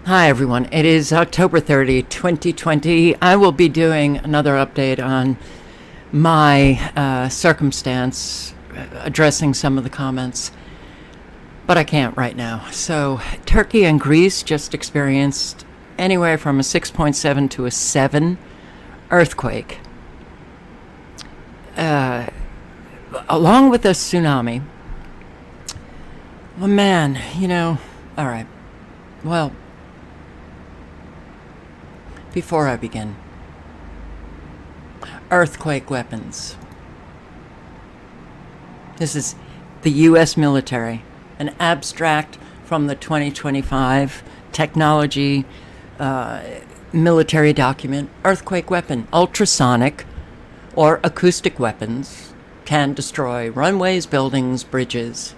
Hi everyone, it is October 30, 2020. I will be doing another update on my circumstance, addressing some of the comments, but I can't right now. So, Turkey and Greece just experienced anywhere from a 6.7 to a 7 earthquake. Along with a tsunami. Well, man, alright. Well, before I begin, earthquake weapons. This is the U.S. military, an abstract from the 2025 technology military document. Earthquake weapon, ultrasonic or acoustic weapons can destroy runways, buildings, bridges.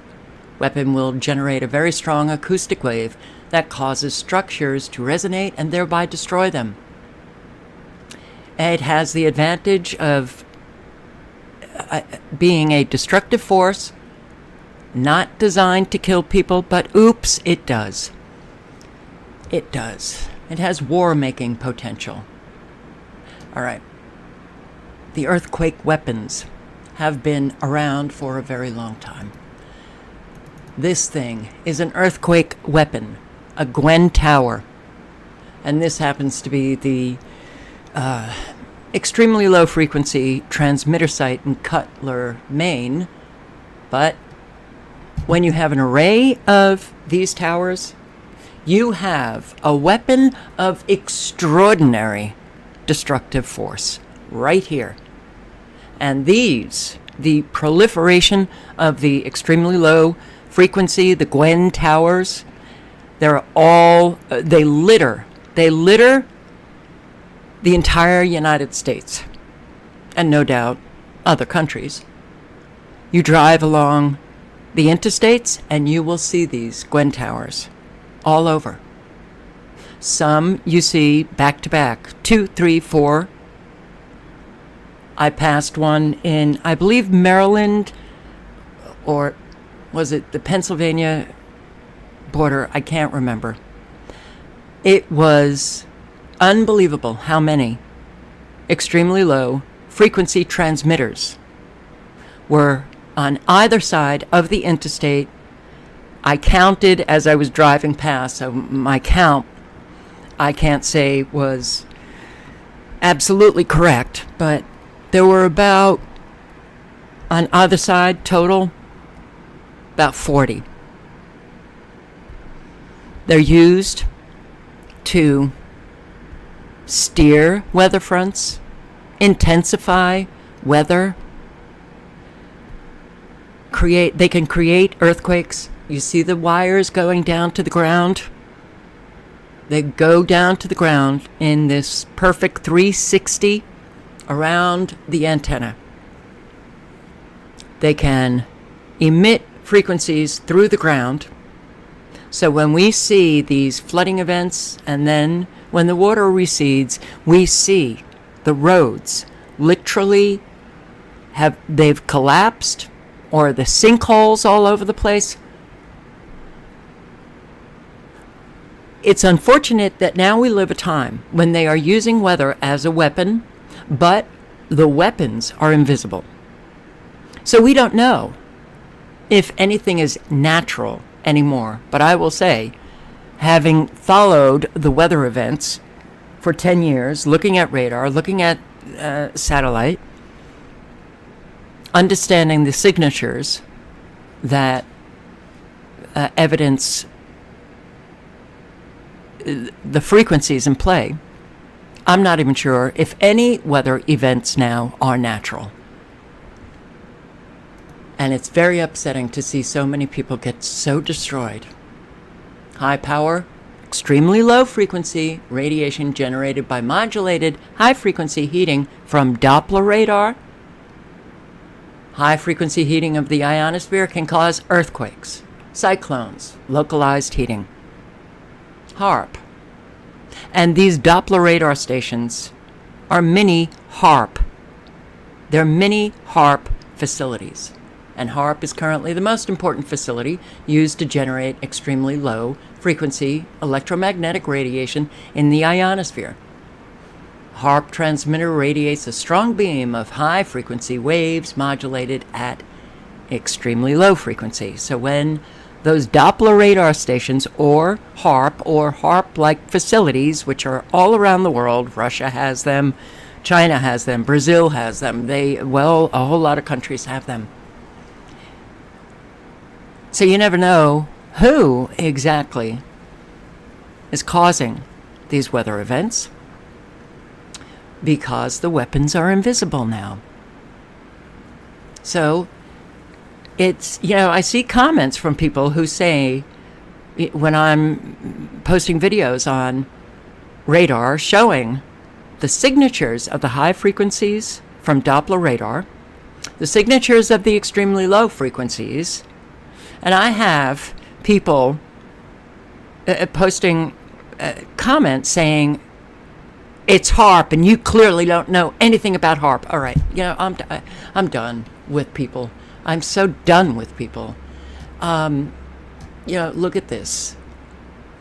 Weapon will generate a very strong acoustic wave that causes structures to resonate and thereby destroy them. It has the advantage of being a destructive force, not designed to kill people, but oops, it does. It does. It has war-making potential. All right. The earthquake weapons have been around for a very long time. This thing is an earthquake weapon, a Gwen Tower. And this happens to be the extremely low frequency transmitter site in Cutler, Maine. But when you have an array of these towers, you have a weapon of extraordinary destructive force right here. And these, the proliferation of the extremely low frequency, the Gwen Towers, they're all, they litter the entire United States, and no doubt other countries. You drive along the interstates and you will see these Gwen Towers all over. Some you see back to back, 2, 3, 4. I passed one in, I believe, Maryland, or was it the Pennsylvania border? I can't remember. It was unbelievable how many extremely low frequency transmitters were on either side of the interstate. I counted as I was driving past, so my count, I can't say was absolutely correct, but there were about, on either side, total, about 40. They're used to steer weather fronts, intensify weather, they can create earthquakes. You see the wires going down to the ground? They go down to the ground in this perfect 360 around the antenna. They can emit frequencies through the ground. So when we see these flooding events, and then when the water recedes, we see the roads literally they've collapsed, or the sinkholes all over the place. It's unfortunate that now we live a time when they are using weather as a weapon, but the weapons are invisible. So we don't know if anything is natural anymore. But I will say, having followed the weather events for 10 years, looking at radar, looking at satellite, understanding the signatures that evidence the frequencies in play, I'm not even sure if any weather events now are natural. And it's very upsetting to see so many people get so destroyed. High power, extremely low frequency radiation generated by modulated high frequency heating from Doppler radar. High frequency heating of the ionosphere can cause earthquakes, cyclones, localized heating. HAARP. And these Doppler radar stations are mini HAARP. They're mini HAARP facilities. and HAARP is currently the most important facility used to generate extremely low frequency electromagnetic radiation in the ionosphere. HAARP transmitter radiates a strong beam of high frequency waves modulated at extremely low frequency. So when those Doppler radar stations or HAARP-like facilities, which are all around the world, Russia has them, China has them, Brazil has them, a whole lot of countries have them. So you never know who exactly is causing these weather events, because the weapons are invisible now. So it's, I see comments from people who say, when I'm posting videos on radar showing the signatures of the high frequencies from Doppler radar, the signatures of the extremely low frequencies, and I have people posting comments saying, it's HAARP, and you clearly don't know anything about HAARP. All right, I'm done with people. I'm so done with people. Look at this.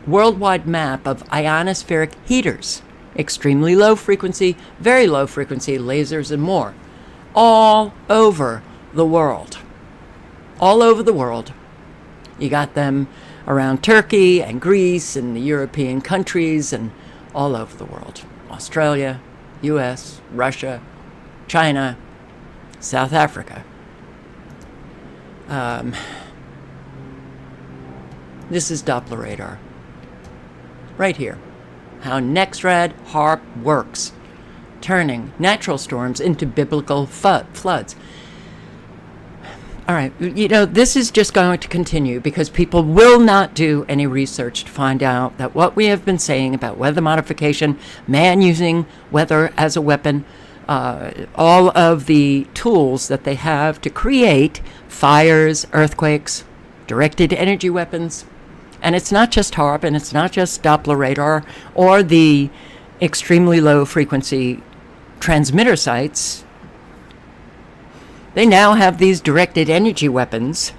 Worldwide map of ionospheric heaters. Extremely low frequency, very low frequency, lasers and more. All over the world. All over the world. You got them around Turkey and Greece and the European countries and all over the world. Australia, US, Russia, China, South Africa. This is Doppler radar. Right here. How NexRad HAARP works. Turning natural storms into biblical floods. All right, this is just going to continue because people will not do any research to find out that what we have been saying about weather modification, man using weather as a weapon, all of the tools that they have to create fires, earthquakes, directed energy weapons. And it's not just HAARP, and it's not just Doppler radar or the extremely low frequency transmitter sites. They now have these directed energy weapons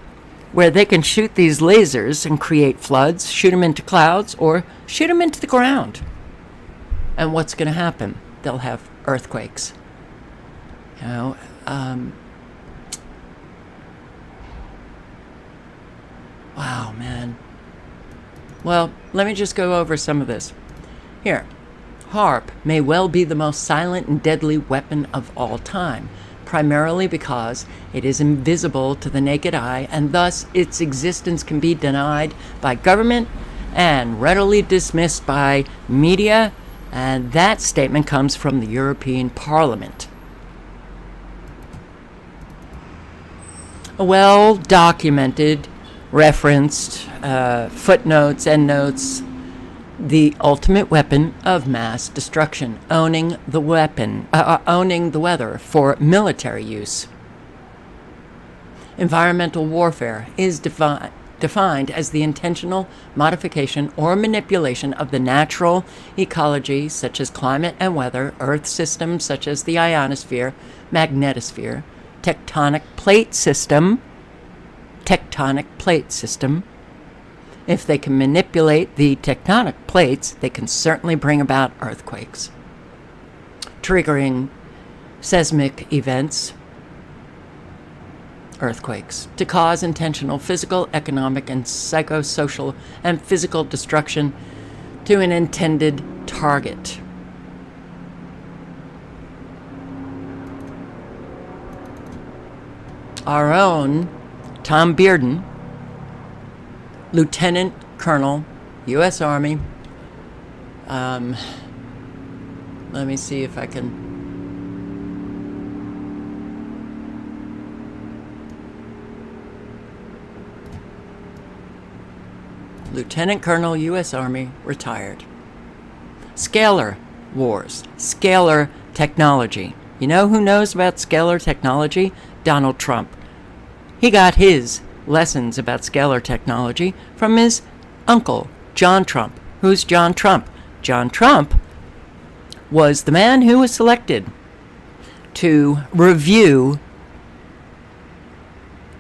where they can shoot these lasers and create floods, shoot them into clouds, or shoot them into the ground. And what's going to happen? They'll have earthquakes. Wow, man. Well, let me just go over some of this. Here, HAARP may well be the most silent and deadly weapon of all time, primarily because it is invisible to the naked eye, and thus its existence can be denied by government and readily dismissed by media, and that statement comes from the European Parliament. A well-documented, referenced, footnotes, endnotes, the ultimate weapon of mass destruction, owning the weather for military use. Environmental warfare is defined as the intentional modification or manipulation of the natural ecology, such as climate and weather, earth systems such as the ionosphere, magnetosphere, tectonic plate system. If they can manipulate the tectonic plates, they can certainly bring about earthquakes, triggering seismic events, earthquakes, to cause intentional physical, economic, and psychosocial and physical destruction to an intended target. Our own Tom Bearden, Lieutenant Colonel, U.S. Army. Let me see if I can. Lieutenant Colonel, U.S. Army, retired. Scalar wars, scalar technology. You know who knows about scalar technology? Donald Trump. He got his lessons about scalar technology from his uncle, John Trump. Who's John Trump? John Trump was the man who was selected to review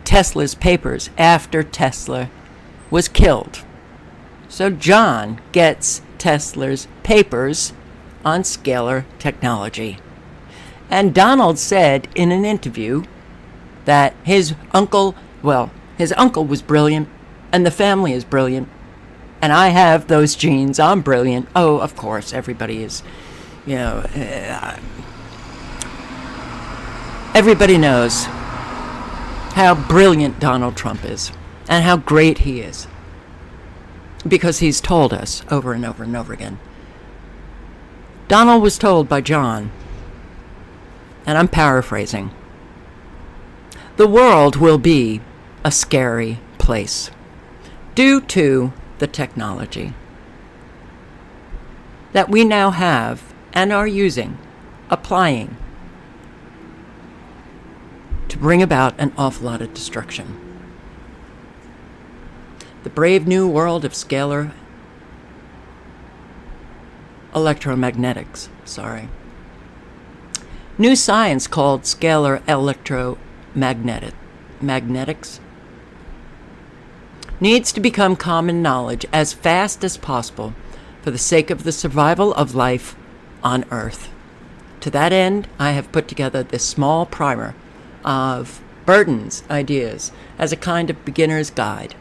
Tesla's papers after Tesla was killed. So John gets Tesla's papers on scalar technology. And Donald said in an interview that his uncle was brilliant, and the family is brilliant, and I have those genes, I'm brilliant. Oh, of course, everybody is, everybody knows how brilliant Donald Trump is, and how great he is, because he's told us over and over and over again. Donald was told by John, and I'm paraphrasing, the world will be a scary place due to the technology that we now have and are using, applying, to bring about an awful lot of destruction. The brave new world of scalar electromagnetics, New science called scalar magnetics needs to become common knowledge as fast as possible for the sake of the survival of life on Earth. To that end, I have put together this small primer of Burton's ideas as a kind of beginner's guide,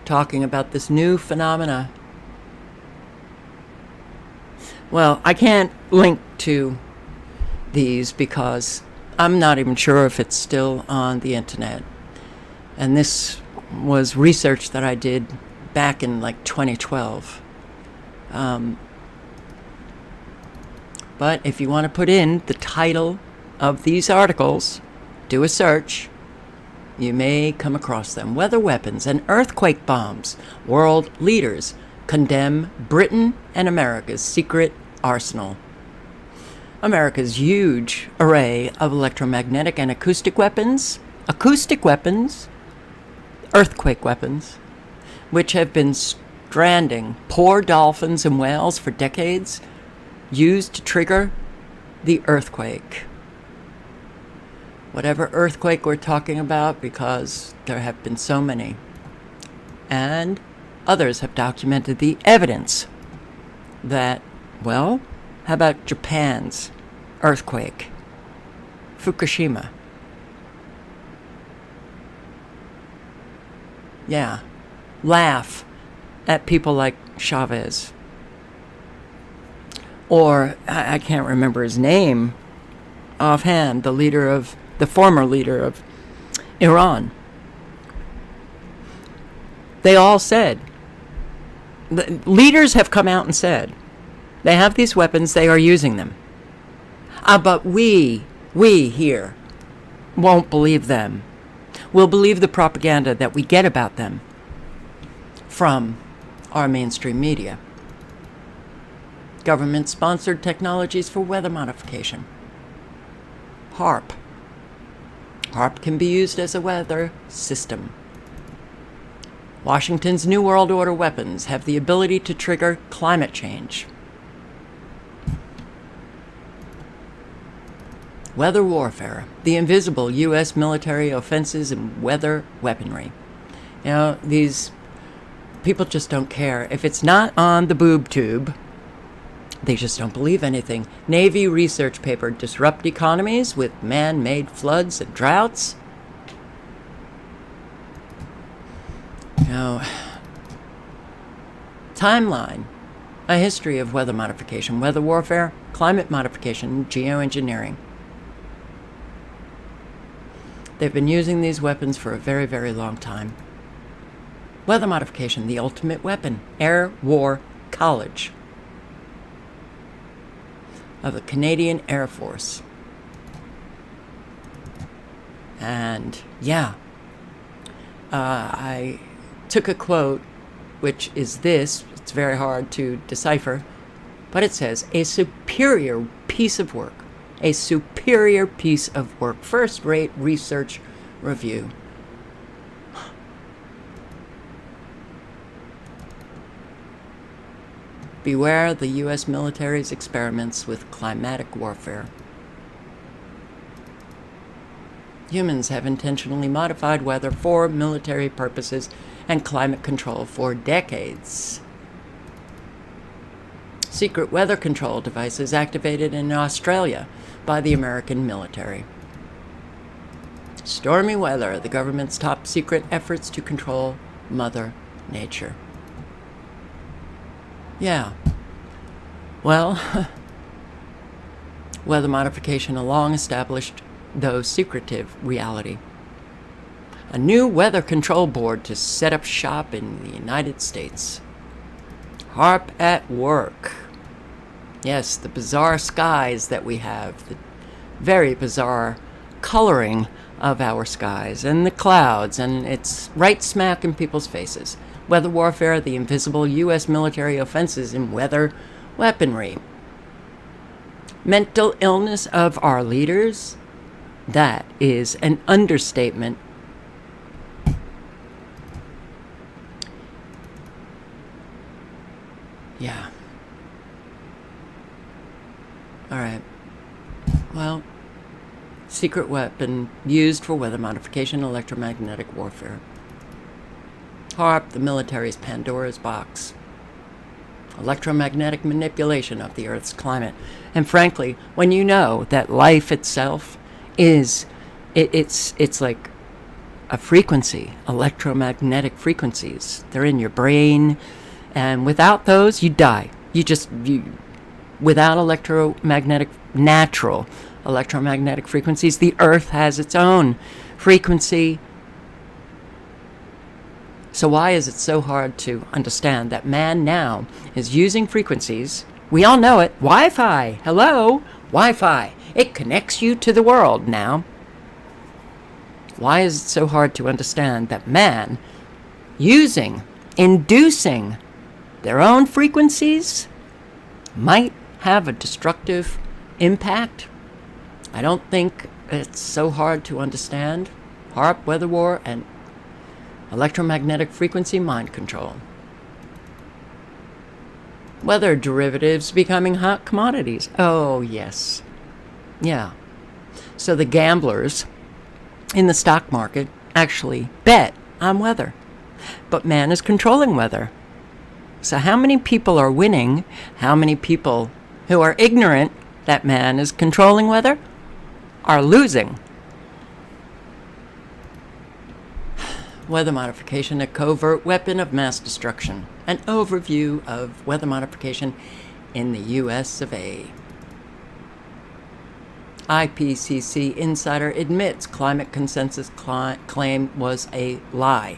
talking about this new phenomena. Well, I can't link to these because I'm not even sure if it's still on the internet. And this was research that I did back in 2012. But if you want to put in the title of these articles, do a search, you may come across them. Weather weapons and earthquake bombs. World leaders condemn Britain and America's secret arsenal. America's huge array of electromagnetic and acoustic weapons, earthquake weapons, which have been stranding poor dolphins and whales for decades, used to trigger the earthquake. Whatever earthquake we're talking about, because there have been so many. And others have documented the evidence that, how about Japan's earthquake? Fukushima. Yeah. Laugh at people like Chavez. Or, I can't remember his name offhand, the former leader of Iran. They all said, the leaders have come out and said, they have these weapons, they are using them. But we here won't believe them. We'll believe the propaganda that we get about them from our mainstream media. Government-sponsored technologies for weather modification. HARP. HARP can be used as a weather system. Washington's New World Order weapons have the ability to trigger climate change. Weather warfare, the invisible U.S. military offenses in weather weaponry. These people just don't care. If it's not on the boob tube, they just don't believe anything. Navy research paper, disrupt economies with man-made floods and droughts. Timeline, a history of weather modification, weather warfare, climate modification, geoengineering. They've been using these weapons for a very, very long time. Weather modification, the ultimate weapon. Air War College of the Canadian Air Force. And I took a quote, which is this. It's very hard to decipher, but it says, a superior piece of work. A superior piece of work. First-rate research review. Beware the U.S. military's experiments with climatic warfare. Humans have intentionally modified weather for military purposes and climate control for decades. Secret weather control devices activated in Australia by the American military. Stormy weather, the government's top secret efforts to control Mother Nature. Yeah. Well, weather modification, a long established, though secretive, reality. A new weather control board to set up shop in the United States. HAARP at work. Yes, the bizarre skies that we have, the very bizarre coloring of our skies and the clouds, and it's right smack in people's faces. Weather warfare, the invisible U.S. military offenses in weather weaponry. Mental illness of our leaders, that is an understatement. Yeah. All right. Well, secret weapon used for weather modification, electromagnetic warfare. HAARP, the military's Pandora's box. Electromagnetic manipulation of the Earth's climate. And frankly, when you know that life itself is, it's like a frequency, electromagnetic frequencies. They're in your brain, and without those, you die. Without natural electromagnetic frequencies, the Earth has its own frequency. So why is it so hard to understand that man now is using frequencies? We all know it. Wi-Fi. Hello? Wi-Fi. It connects you to the world now. Why is it so hard to understand that man inducing their own frequencies might have a destructive impact? I don't think it's so hard to understand. HAARP, weather war, and electromagnetic frequency mind control. Weather derivatives becoming hot commodities. Oh, yes. Yeah. So the gamblers in the stock market actually bet on weather. But man is controlling weather. So how many people are winning? How many people who are ignorant that man is controlling weather are losing? Weather modification, a covert weapon of mass destruction. An overview of weather modification in the US of A. IPCC insider admits climate consensus claim was a lie.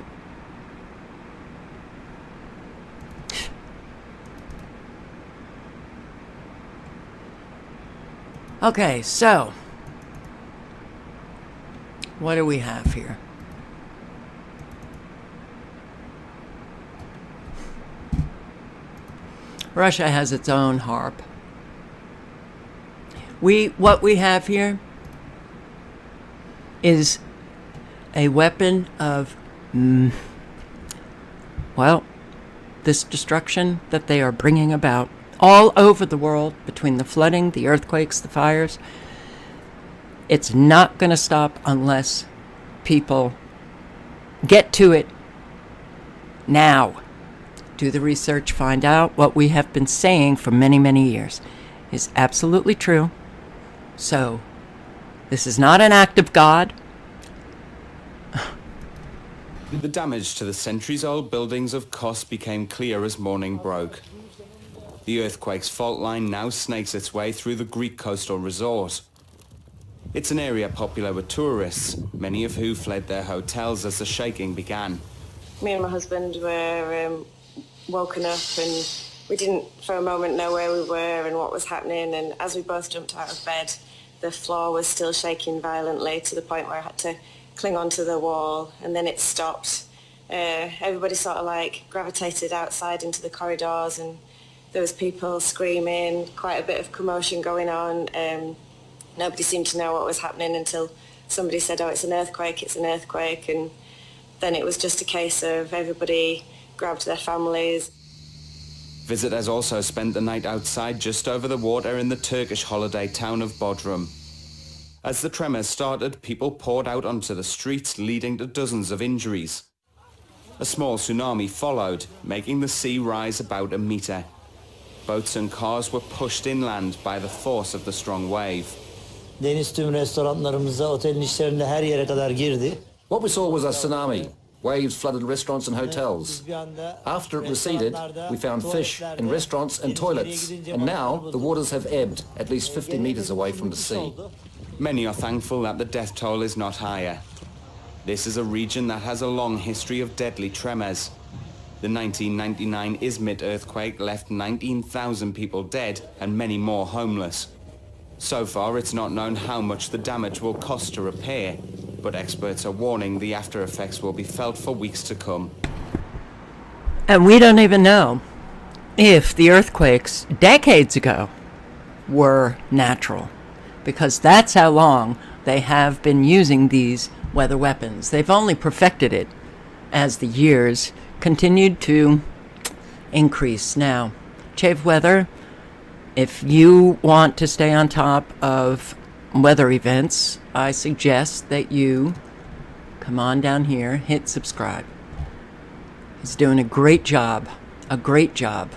Okay, so what do we have here? Russia has its own HAARP. What we have here is a weapon of, this destruction that they are bringing about all over the world, between the flooding, the earthquakes, the fires. It's not going to stop unless people get to it now. Do the research, find out what we have been saying for many, many years is absolutely true. So, this is not an act of God. The damage to the centuries-old buildings of Kos became clear as morning broke. The earthquake's fault line now snakes its way through the Greek coastal resort. It's an area popular with tourists, many of who fled their hotels as the shaking began. Me and my husband were woken up, and we didn't for a moment know where we were and what was happening, and as we both jumped out of bed, the floor was still shaking violently to the point where I had to cling onto the wall, and then it stopped. Everybody sort of like gravitated outside into the corridors, and there was people screaming, quite a bit of commotion going on. Nobody seemed to know what was happening until somebody said, "Oh, it's an earthquake, it's an earthquake," and then it was just a case of everybody grabbed their families. Visitors also spent the night outside just over the water in the Turkish holiday town of Bodrum. As the tremors started, people poured out onto the streets, leading to dozens of injuries. A small tsunami followed, making the sea rise about a metre. Boats and cars were pushed inland by the force of the strong wave. Deniz tüm restoranlarımıza, otelin işlerinde her yere kadar girdi. What we saw was a tsunami. Waves flooded restaurants and hotels. After it receded, we found fish in restaurants and toilets. And now the waters have ebbed at least 50 meters away from the sea. Many are thankful that the death toll is not higher. This is a region that has a long history of deadly tremors. The 1999 Izmit earthquake left 19,000 people dead and many more homeless. So far, it's not known how much the damage will cost to repair, but experts are warning the after effects will be felt for weeks to come. And we don't even know if the earthquakes decades ago were natural, because that's how long they have been using these weather weapons. They've only perfected it as the years continued to increase. Now, Chave Weather, if you want to stay on top of weather events, I suggest that you come on down here, hit subscribe. He's doing a great job, a great job.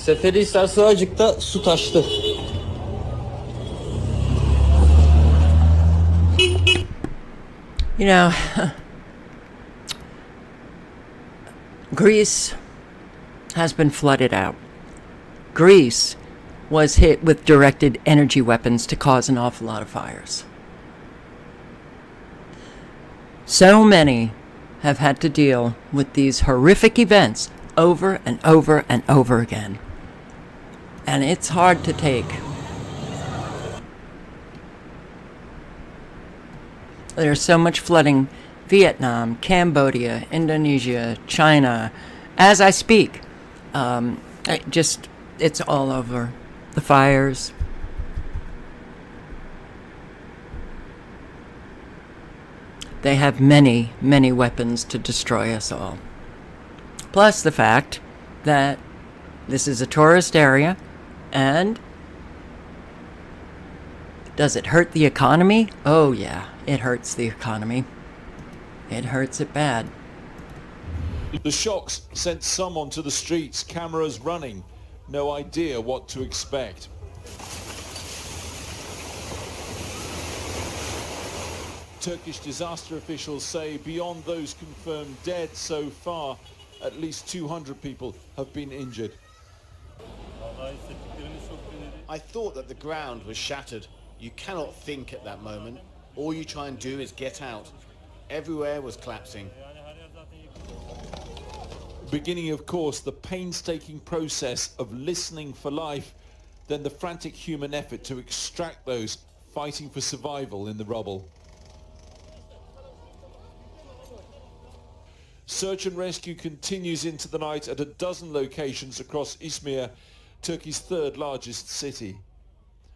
Seferihisar Sığacık'ta su taştı. You know, Greece has been flooded out. Greece was hit with directed energy weapons to cause an awful lot of fires. So many have had to deal with these horrific events over and over and over again. And it's hard to take. There's so much flooding. Vietnam, Cambodia, Indonesia, China. As I speak, it's all over. The fires. They have many, many weapons to destroy us all. Plus the fact that this is a tourist area, and does it hurt the economy? Oh yeah, it hurts the economy. It hurts it bad. The shocks sent some onto the streets, cameras running, no idea what to expect. Turkish disaster officials say beyond those confirmed dead so far, at least 200 people have been injured. I thought that the ground was shattered. You cannot think at that moment. All you try and do is get out. Everywhere was collapsing. Beginning, of course, the painstaking process of listening for life, then the frantic human effort to extract those fighting for survival in the rubble. Search and rescue continues into the night at a dozen locations across Izmir, Turkey's third largest city.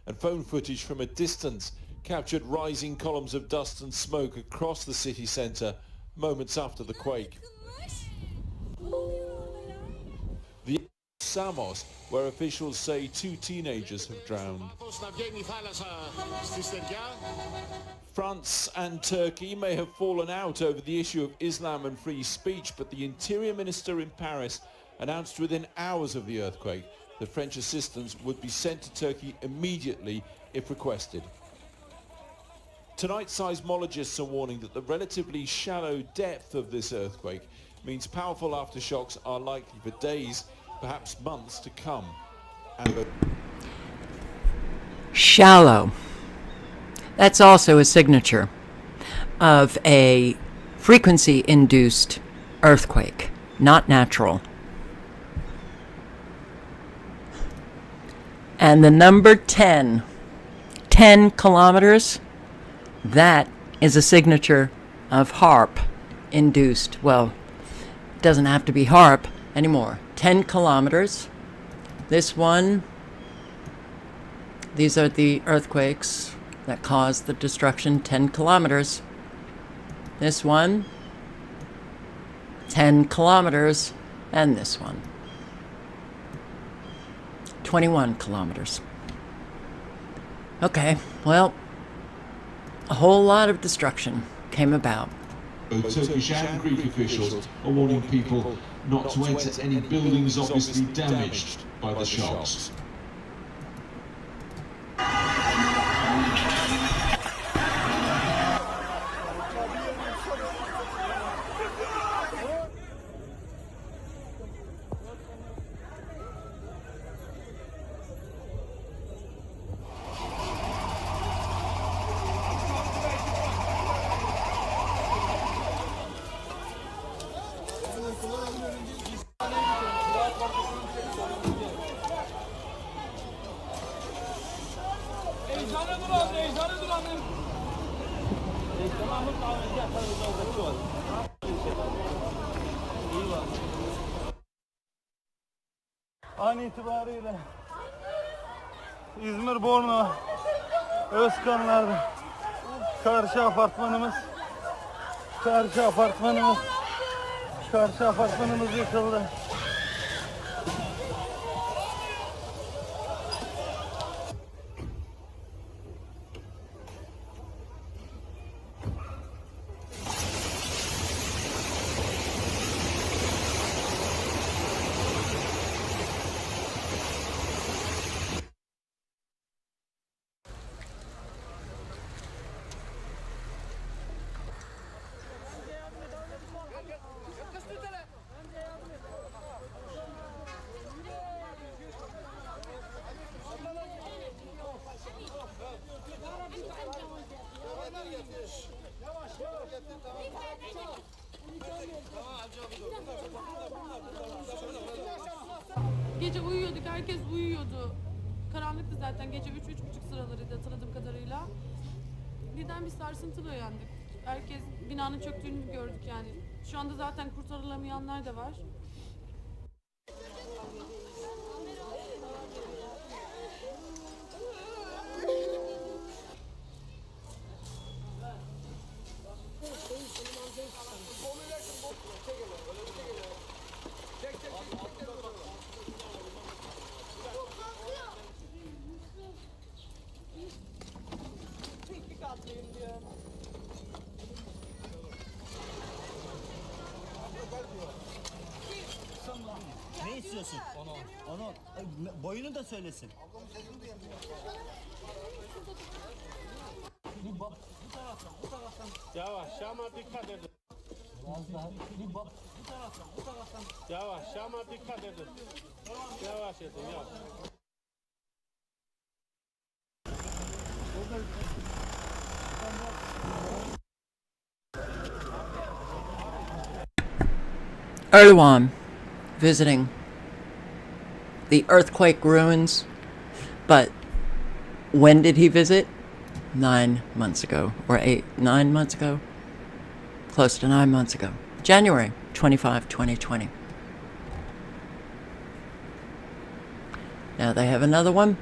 And phone footage from a distance captured rising columns of dust and smoke across the city centre moments after the quake. The Samos, where officials say 2 teenagers have drowned. France and Turkey may have fallen out over the issue of Islam and free speech, but the Interior Minister in Paris announced within hours of the earthquake that French assistance would be sent to Turkey immediately if requested. Tonight, seismologists are warning that the relatively shallow depth of this earthquake means powerful aftershocks are likely for days, perhaps months to come. Shallow. That's also a signature of a frequency-induced earthquake, not natural. And the number 10 kilometers, that is a signature of HAARP-induced. Well, it doesn't have to be HAARP anymore. 10 kilometers. This one, these are the earthquakes that caused the destruction, 10 kilometers. This one, 10 kilometers, and this one, 21 kilometers. Okay, well, a whole lot of destruction came about. Turkish and Greek officials are warning people not to enter any buildings obviously damaged by the shocks. An itibariyle İzmir Borno Özkanlar'da karşı apartmanımız yıkıldı. Gece uyuyorduk, herkes uyuyordu. Karanlıktı zaten, gece 3-3.30 sıralarıydı hatırladığım kadarıyla. Birden bir sarsıntılı uyandık. Herkes binanın çöktüğünü gördük yani. Şu anda zaten kurtarılamayanlar da var. Ne istiyorsun? Onu. Boyunu da söylesin. Yavaş, Şam'a dikkat edin. Yavaş, Şam'a dikkat edin. Yavaş edin, yavaş. Erdogan visiting the earthquake ruins, but when did he visit? 9 months ago, or 9 months ago? Close to 9 months ago. January 25, 2020. Now they have another one.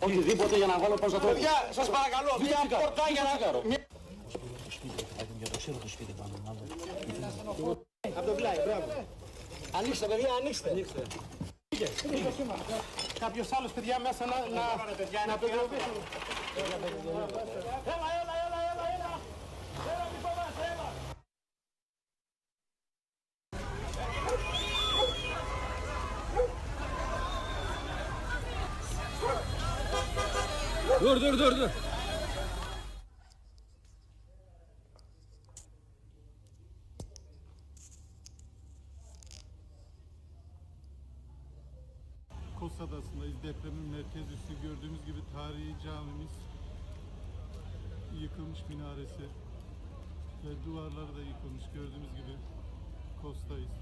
Οτιδήποτε για να βγάλω προς τα τρόπια. Παιδιά, σας παρακαλώ, μια πόρτα για να κάνω. Από το πλάι, μπράβο. Ανοίξτε, παιδιά, ανοίξτε. Κάποιος άλλος, παιδιά, μέσα να το διαβεί. Έλα. Έλα, μη φοβάσαι, έλα. Dur. Kos Adası'ndayız. Depremin merkez üssü, gördüğümüz gibi tarihi camimiz, yıkılmış minaresi ve duvarları da yıkılmış, gördüğümüz gibi Kos'tayız.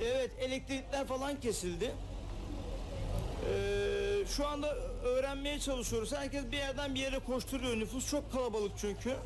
Evet, elektrikler falan kesildi. Şu anda öğrenmeye çalışıyoruz. Herkes bir yerden bir yere koşturuyor. Nüfus çok kalabalık çünkü.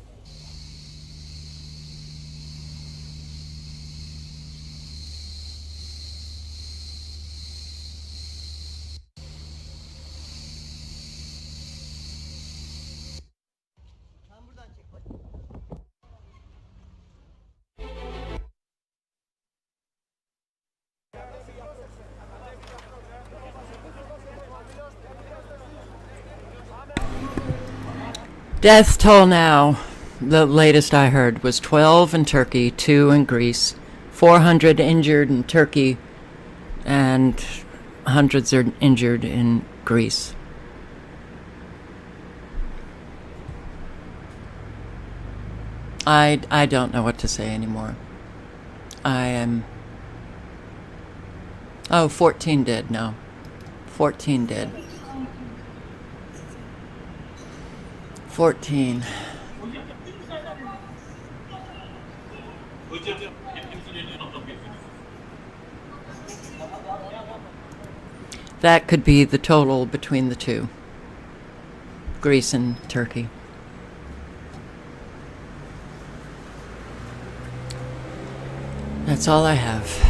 Death toll now, the latest I heard, was 12 in Turkey, 2 in Greece, 400 injured in Turkey, and hundreds are injured in Greece. I don't know what to say anymore. I am... Oh, 14 dead, no. 14 dead. 14. That could be the total between the two, Greece and Turkey. That's all I have.